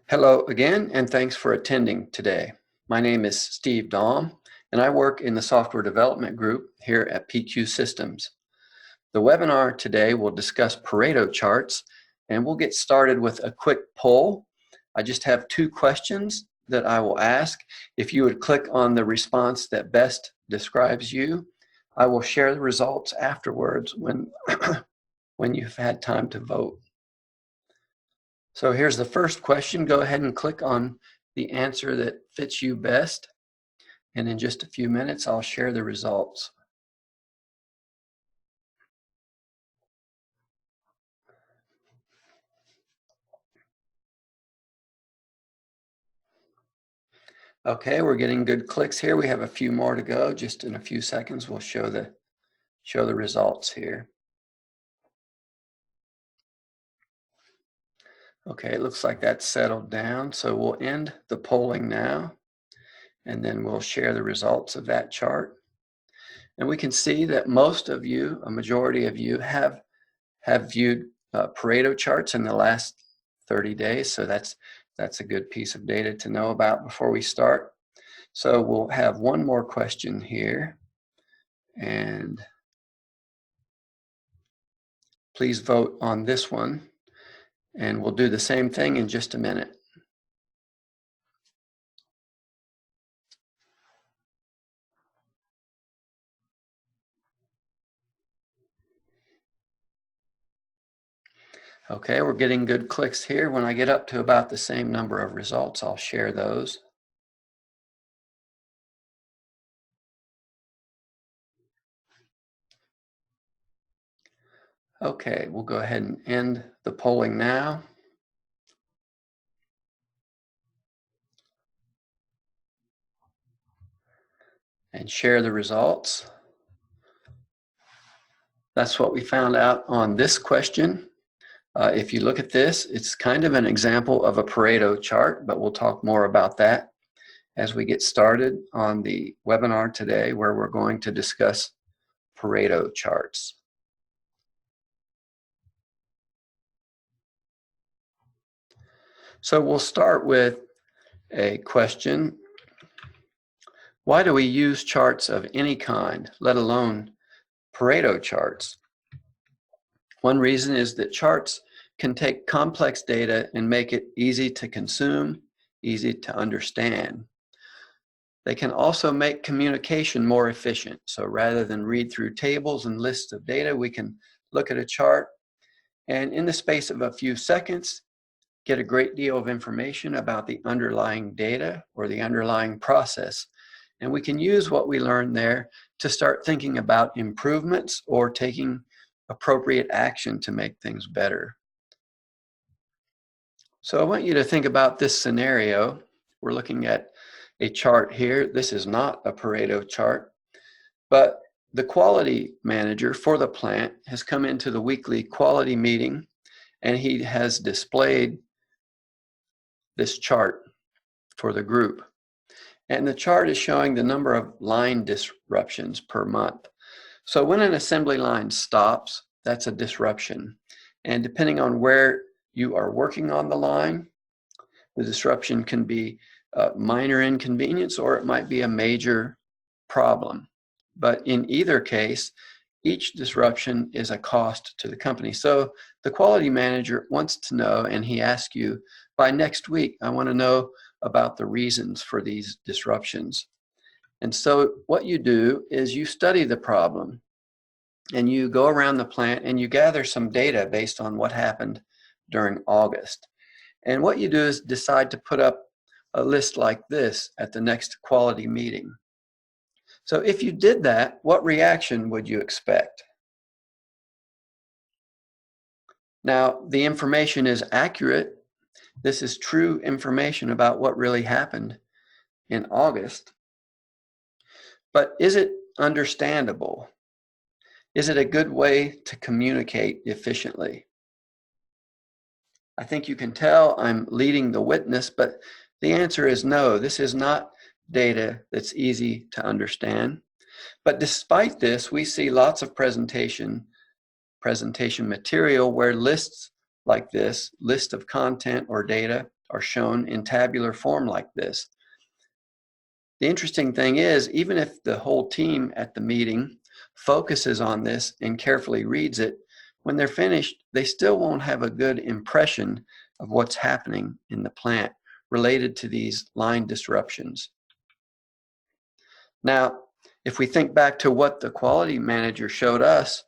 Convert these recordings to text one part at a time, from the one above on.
Hello again, and thanks for attending today. My name is Steve Daum, and I work in the software development group here at PQ Systems. The webinar today will discuss Pareto charts, and we'll get started with a quick poll. I just have two questions that I will ask. If you would click on the response that best describes you, I will share the results afterwards when, when you've had time to vote. So here's the first question. Go ahead and click on the answer that fits you best. And in just a few minutes, I'll share the results. Okay, we're getting good clicks here. We have a few more to go. Just in a few seconds, we'll show the results here. Okay, it looks like that's settled down. So we'll end the polling now, and then we'll share the results of that chart. And we can see that most of you, a majority of you, have viewed Pareto charts in the last 30 days. So that's a good piece of data to know about before we start. So we'll have one more question here. And please vote on this one. And we'll do the same thing in just a minute. Okay, we're getting good clicks here. When I get up to about the same number of results, I'll share those. Okay, we'll go ahead and end the polling now. And share the results. That's what we found out on this question. If you look at this, it's kind of an example of a Pareto chart, but we'll talk more about that as we get started on the webinar today, where we're going to discuss Pareto charts. So we'll start with a question. Why do we use charts of any kind, let alone Pareto charts? One reason is that charts can take complex data and make it easy to consume, easy to understand. They can also make communication more efficient. So rather than read through tables and lists of data, we can look at a chart and in the space of a few seconds, get a great deal of information about the underlying data or the underlying process. And we can use what we learned there to start thinking about improvements or taking appropriate action to make things better. So I want you to think about this scenario. We're looking at a chart here. This is not a Pareto chart, but the quality manager for the plant has come into the weekly quality meeting and he has displayed this chart for the group. And the chart is showing the number of line disruptions per month. So when an assembly line stops, that's a disruption. And depending on where you are working on the line, the disruption can be a minor inconvenience or it might be a major problem. But in either case, each disruption is a cost to the company. So the quality manager wants to know, and he asks you, by next week, I want to know about the reasons for these disruptions. And so what you do is you study the problem and you go around the plant and you gather some data based on what happened during August. And what you do is decide to put up a list like this at the next quality meeting. So if you did that, what reaction would you expect? Now, the information is accurate. This is true information about what really happened in August. But is it understandable? Is it a good way to communicate efficiently? I think you can tell I'm leading the witness, but the answer is no. This is not data that's easy to understand. But despite this, we see lots of presentation material where lists like this, list of content or data, are shown in tabular form like this. The interesting thing is, even if the whole team at the meeting focuses on this and carefully reads it, when they're finished, they still won't have a good impression of what's happening in the plant related to these line disruptions. Now, if we think back to what the quality manager showed us,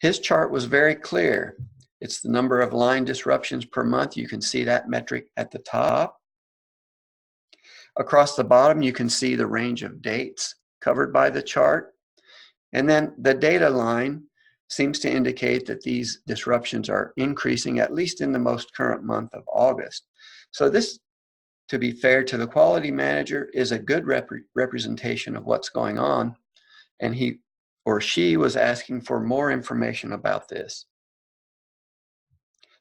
his chart was very clear. It's the number of line disruptions per month. You can see that metric at the top. Across the bottom, you can see the range of dates covered by the chart. And then the data line seems to indicate that these disruptions are increasing, at least in the most current month of August. So this, to be fair to the quality manager, is a good representation of what's going on. And he or she was asking for more information about this.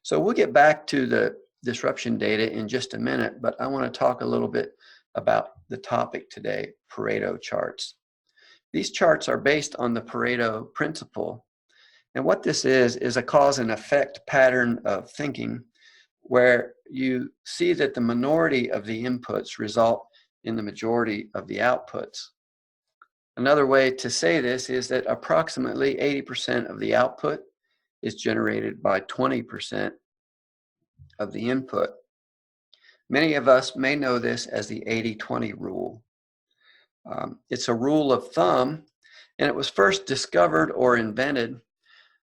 So we'll get back to the disruption data in just a minute, but I want to talk a little bit about the topic today, Pareto charts. These charts are based on the Pareto principle. And what this is a cause and effect pattern of thinking where you see that the minority of the inputs result in the majority of the outputs. Another way to say this is that approximately 80% of the output is generated by 20% of the input. Many of us may know this as the 80-20 rule. It's a rule of thumb, and it was first discovered or invented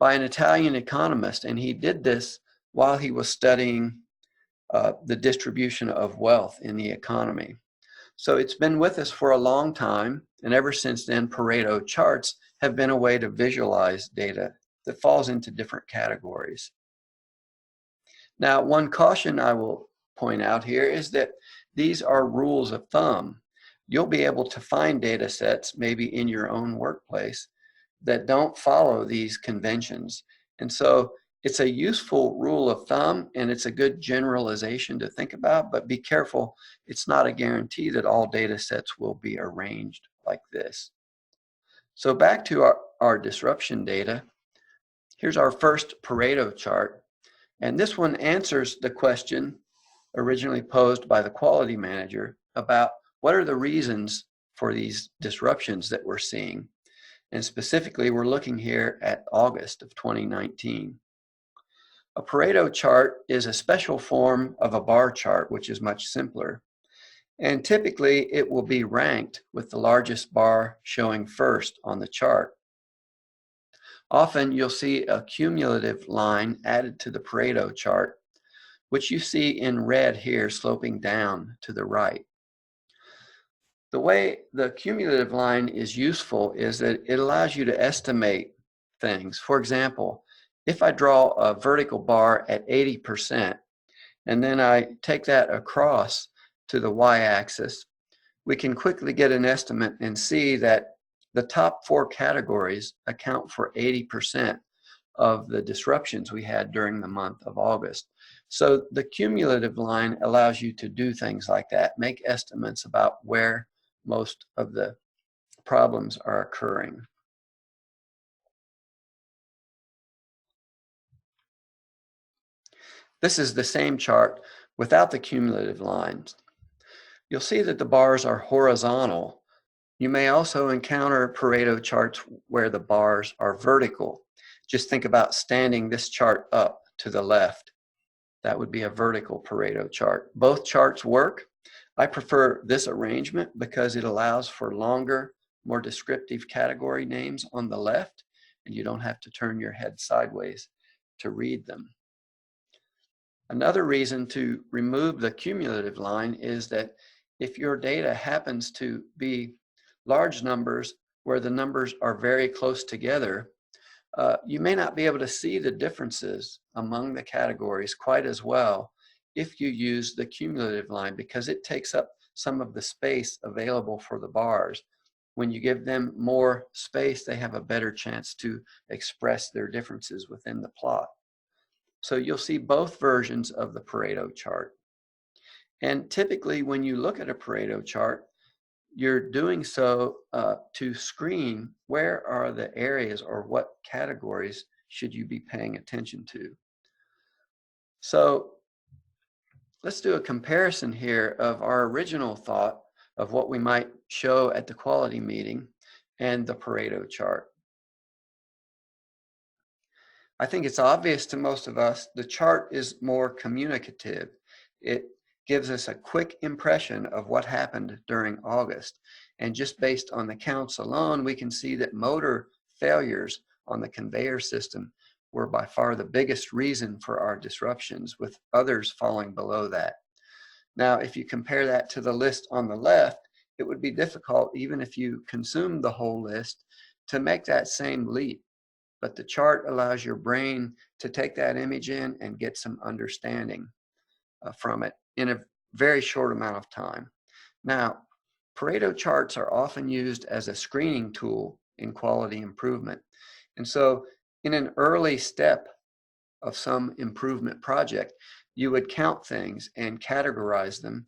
by an Italian economist, and he did this while he was studying the distribution of wealth in the economy. So it's been with us for a long time, and ever since then, Pareto charts have been a way to visualize data that falls into different categories. Now, one caution I will point out here is that these are rules of thumb. You'll be able to find data sets, maybe in your own workplace, that don't follow these conventions. And so it's a useful rule of thumb, and it's a good generalization to think about, but be careful. It's not a guarantee that all data sets will be arranged like this. So back to our disruption data. Here's our first Pareto chart. And this one answers the question originally posed by the quality manager about what are the reasons for these disruptions that we're seeing. And specifically, we're looking here at August of 2019. A Pareto chart is a special form of a bar chart, which is much simpler. And typically, it will be ranked with the largest bar showing first on the chart. Often, you'll see a cumulative line added to the Pareto chart, which you see in red here sloping down to the right. The way the cumulative line is useful is that it allows you to estimate things. For example, if I draw a vertical bar at 80% and then I take that across to the y-axis, we can quickly get an estimate and see that the top 4 categories account for 80% of the disruptions we had during the month of August. So the cumulative line allows you to do things like that, make estimates about where most of the problems are occurring. This is the same chart without the cumulative lines. You'll see that the bars are horizontal. You may also encounter Pareto charts where the bars are vertical. Just think about standing this chart up to the left. That would be a vertical Pareto chart. Both charts work. I prefer this arrangement because it allows for longer, more descriptive category names on the left, and you don't have to turn your head sideways to read them. Another reason to remove the cumulative line is that if your data happens to be large numbers where the numbers are very close together, you may not be able to see the differences among the categories quite as well if you use the cumulative line, because it takes up some of the space available for the bars. When you give them more space, they have a better chance to express their differences within the plot. So you'll see both versions of the Pareto chart. And typically when you look at a Pareto chart, you're doing so to screen where are the areas or what categories should you be paying attention to. So let's do a comparison here of our original thought of what we might show at the quality meeting and the Pareto chart. I think it's obvious to most of us, the chart is more communicative. It gives us a quick impression of what happened during August. And just based on the counts alone, we can see that motor failures on the conveyor system were by far the biggest reason for our disruptions, with others falling below that. Now, if you compare that to the list on the left, it would be difficult, even if you consumed the whole list, to make that same leap. But the chart allows your brain to take that image in and get some understanding from it in a very short amount of time. Now, Pareto charts are often used as a screening tool in quality improvement. And so in an early step of some improvement project, you would count things and categorize them,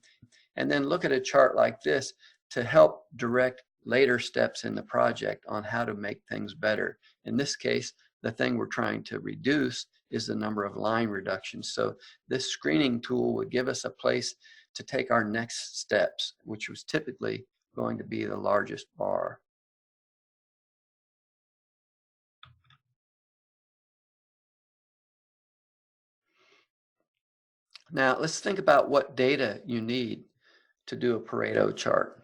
and then look at a chart like this to help direct later steps in the project on how to make things better. In this case, the thing we're trying to reduce is the number of line reductions. So this screening tool would give us a place to take our next steps, which was typically going to be the largest bar. Now, let's think about what data you need to do a Pareto chart.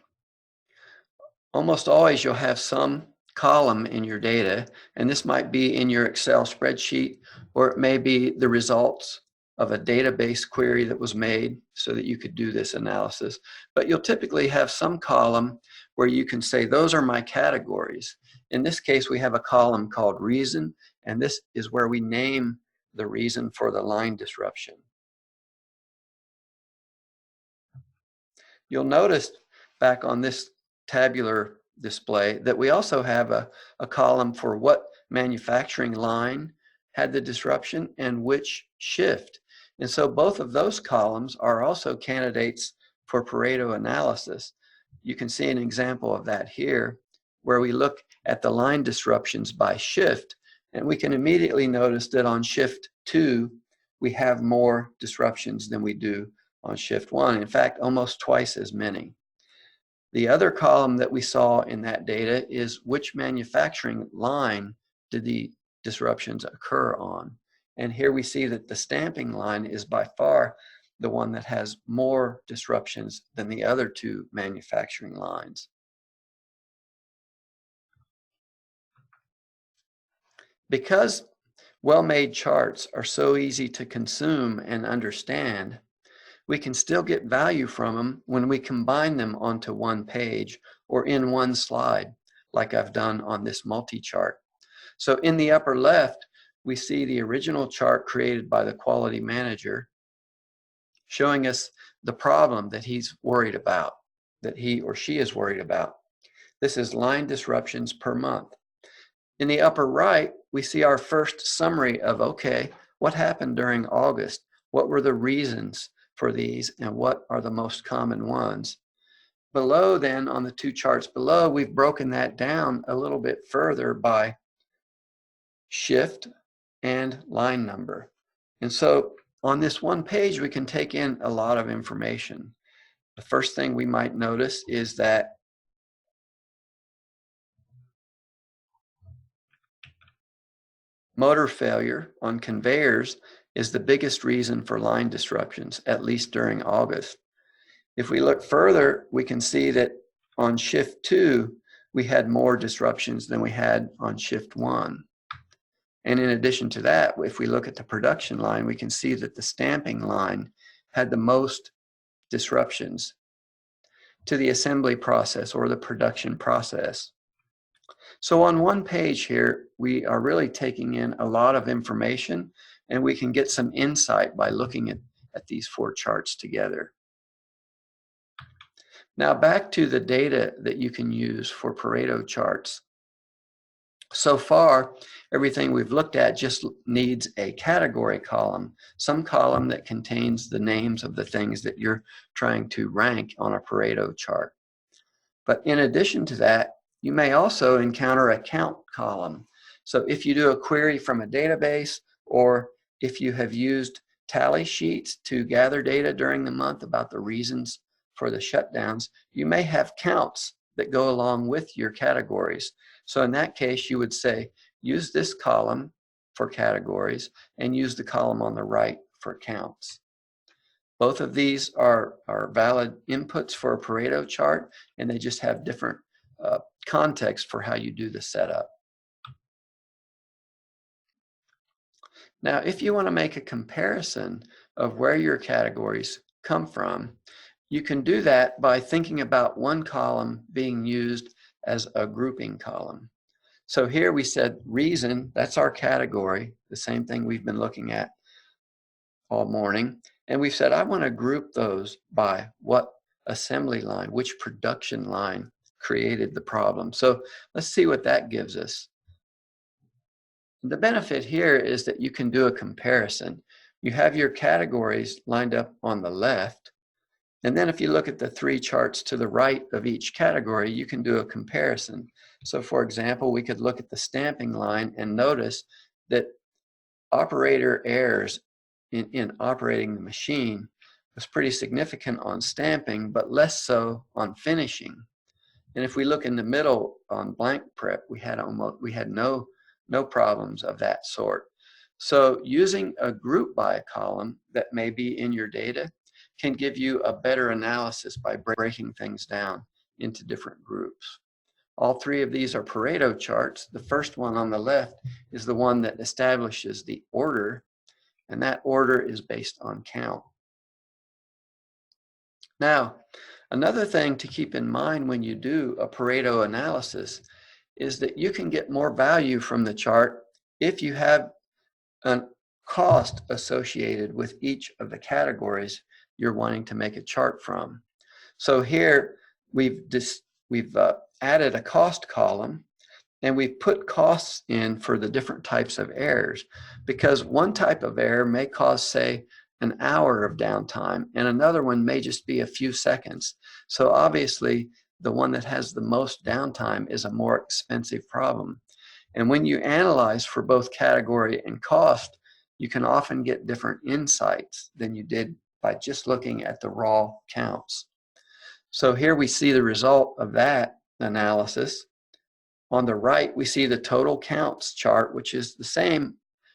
Almost always you'll have some column in your data, and this might be in your Excel spreadsheet, or it may be the results of a database query that was made so that you could do this analysis. But you'll typically have some column where you can say, those are my categories. In this case, we have a column called reason, and this is where we name the reason for the line disruption. You'll notice back on this tabular display that we also have a column for what manufacturing line had the disruption and which shift. And so both of those columns are also candidates for Pareto analysis. You can see an example of that here, where we look at the line disruptions by shift, and we can immediately notice that on shift 2, we have more disruptions than we do on shift 1. In fact, almost twice as many. The other column that we saw in that data is which manufacturing line did the disruptions occur on. And here we see that the stamping line is by far the one that has more disruptions than the other two manufacturing lines. Because well-made charts are so easy to consume and understand, we can still get value from them when we combine them onto one page or in one slide, like I've done on this multi-chart. So in the upper left, we see the original chart created by the quality manager, showing us the problem that he's worried about, that he or she is worried about. This is line disruptions per month. In the upper right, we see our first summary of, okay, what happened during August? What were the reasons for these, and what are the most common ones? Below then, on the two charts below, we've broken that down a little bit further by shift and line number. And so on this one page, we can take in a lot of information. The first thing we might notice is that motor failure on conveyors is the biggest reason for line disruptions, at least during August. If we look further, we can see that on shift 2, we had more disruptions than we had on shift 1. And in addition to that, if we look at the production line, we can see that the stamping line had the most disruptions to the assembly process or the production process. So on one page here, we are really taking in a lot of information, and we can get some insight by looking at these four charts together. Now back to the data that you can use for Pareto charts. So far, everything we've looked at just needs a category column, some column that contains the names of the things that you're trying to rank on a Pareto chart. But in addition to that, you may also encounter a count column. So if you do a query from a database, or if you have used tally sheets to gather data during the month about the reasons for the shutdowns, you may have counts that go along with your categories. So in that case, you would say, use this column for categories and use the column on the right for counts. Both of these are valid inputs for a Pareto chart, and they just have different context for how you do the setup. Now, if you want to make a comparison of where your categories come from, you can do that by thinking about one column being used as a grouping column. So here we said reason, that's our category, the same thing we've been looking at all morning. And we've said, I want to group those by what assembly line, which production line created the problem. So let's see what that gives us. The benefit here is that you can do a comparison. You have your categories lined up on the left, and then if you look at the three charts to the right of each category, you can do a comparison. So for example, we could look at the stamping line and notice that operator errors in operating the machine was pretty significant on stamping, but less so on finishing. And if we look in the middle on blank prep, we had no problems of that sort. So using a group by column that may be in your data can give you a better analysis by breaking things down into different groups. All three of these are Pareto charts. The first one on the left is the one that establishes the order, and that order is based on count. Now, another thing to keep in mind when you do a Pareto analysis is that you can get more value from the chart if you have a cost associated with each of the categories you're wanting to make a chart from. So here we've added a cost column, and we've put costs in for the different types of errors, because one type of error may cause, say, an hour of downtime, and another one may just be a few seconds. So obviously, the one that has the most downtime is a more expensive problem. And when you analyze for both category and cost, you can often get different insights than you did by just looking at the raw counts. So here we see the result of that analysis. On the right, we see the total counts chart, which is the same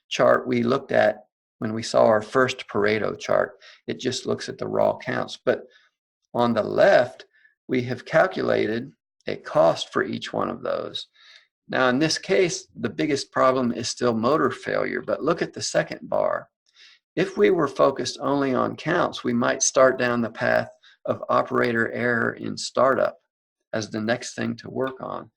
chart we looked at when we saw our first Pareto chart. It just looks at the raw counts. But on the left, we have calculated a cost for each one of those. Now, in this case, the biggest problem is still motor failure, but look at the second bar. If we were focused only on counts, we might start down the path of operator error in startup as the next thing to work on.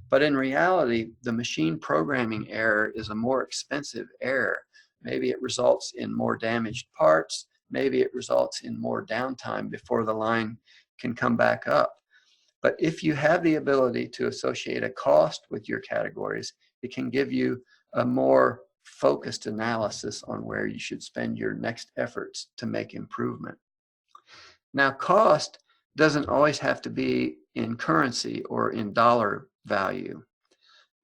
But in reality, the machine programming error is a more expensive error. Maybe it results in more damaged parts. Maybe it results in more downtime before the line can come back up. But if you have the ability to associate a cost with your categories, it can give you a more focused analysis on where you should spend your next efforts to make improvement. Now, cost doesn't always have to be in currency or in dollar value.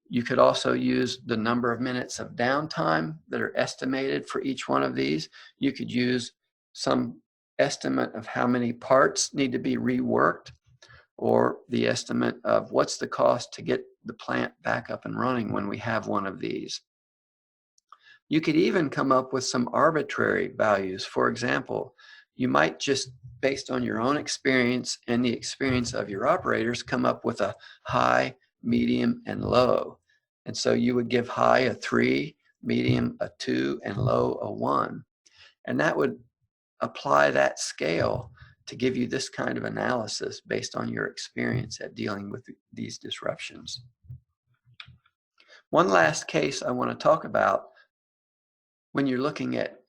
You could also use the number of minutes of downtime that are estimated for each one of these. You could use some estimate of how many parts need to be reworked, or the estimate of what's the cost to get the plant back up and running when we have one of these. You could even come up with some arbitrary values. For example, you might just, based on your own experience and the experience of your operators, come up with a high, medium, and low. And so you would give high a 3, medium a 2, and low a 1. And that would apply that scale to give you this kind of analysis based on your experience at dealing with these disruptions. One last case I want to talk about when you're looking at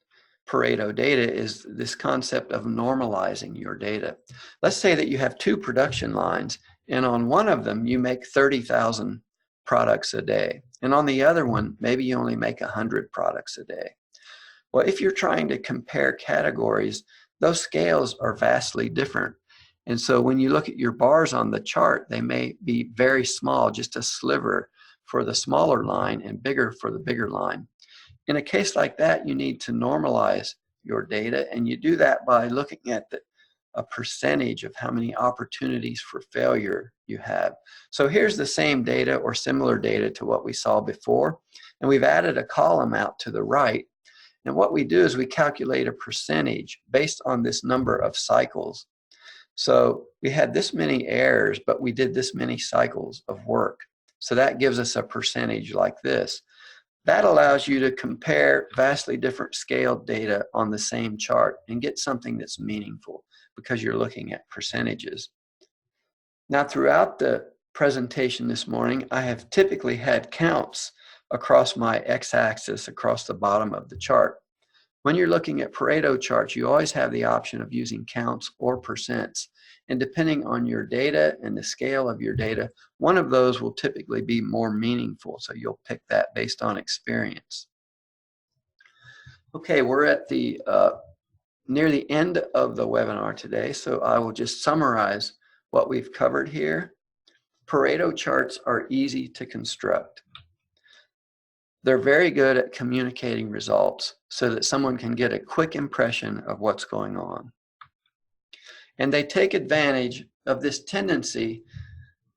Pareto data is this concept of normalizing your data. Let's say that you have 2 production lines, and on one of them you make 30,000 products a day, and on the other one maybe you only make 100 products a day. Well, if you're trying to compare categories, those scales are vastly different. And so when you look at your bars on the chart, they may be very small, just a sliver for the smaller line and bigger for the bigger line. In a case like that, you need to normalize your data, and you do that by looking at a percentage of how many opportunities for failure you have. So here's the same data or similar data to what we saw before, and we've added a column out to the right. And what we do is we calculate a percentage based on this number of cycles. So we had this many errors, but we did this many cycles of work. So that gives us a percentage like this. That allows you to compare vastly different scaled data on the same chart and get something that's meaningful because you're looking at percentages. Now, throughout the presentation this morning, I have typically had counts across my x-axis across the bottom of the chart. When you're looking at Pareto charts, you always have the option of using counts or percents. And depending on your data and the scale of your data, one of those will typically be more meaningful. So you'll pick that based on experience. Okay, we're at the near the end of the webinar today, so I will just summarize what we've covered here. Pareto charts are easy to construct. They're very good at communicating results so that someone can get a quick impression of what's going on. And they take advantage of this tendency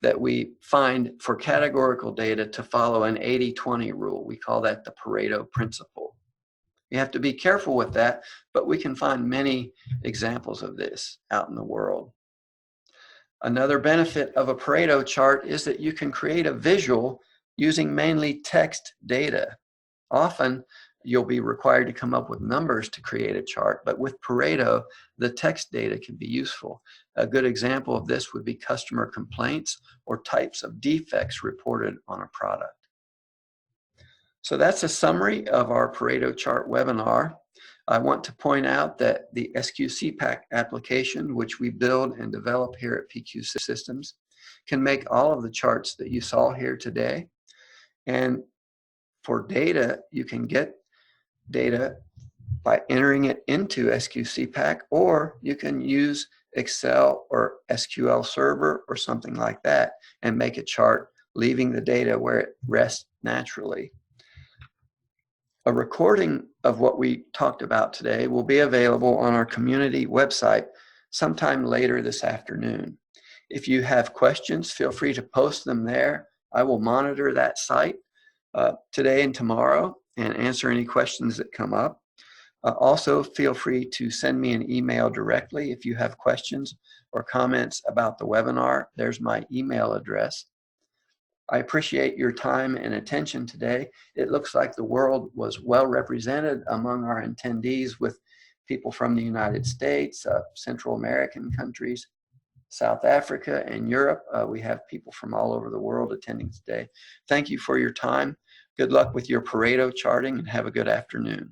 that we find for categorical data to follow an 80-20 rule. We call that the Pareto principle. You have to be careful with that, but we can find many examples of this out in the world. Another benefit of a Pareto chart is that you can create a visual using mainly text data. Often, you'll be required to come up with numbers to create a chart, but with Pareto, the text data can be useful. A good example of this would be customer complaints or types of defects reported on a product. So that's a summary of our Pareto chart webinar. I want to point out that the SQCPAC application, which we build and develop here at PQ Systems, can make all of the charts that you saw here today. And for data, you can get data by entering it into SQCPAC, or you can use Excel or SQL Server or something like that and make a chart, leaving the data where it rests naturally. A recording of what we talked about today will be available on our community website sometime later this afternoon. If you have questions, feel free to post them there. I will monitor that site today and tomorrow and answer any questions that come up. Also, feel free to send me an email directly if you have questions or comments about the webinar. There's my email address. I appreciate your time and attention today. It looks like the world was well represented among our attendees, with people from the United States, Central American countries, South Africa, and Europe. We have people from all over the world attending today. Thank you for your time. Good luck with your Pareto charting, and have a good afternoon.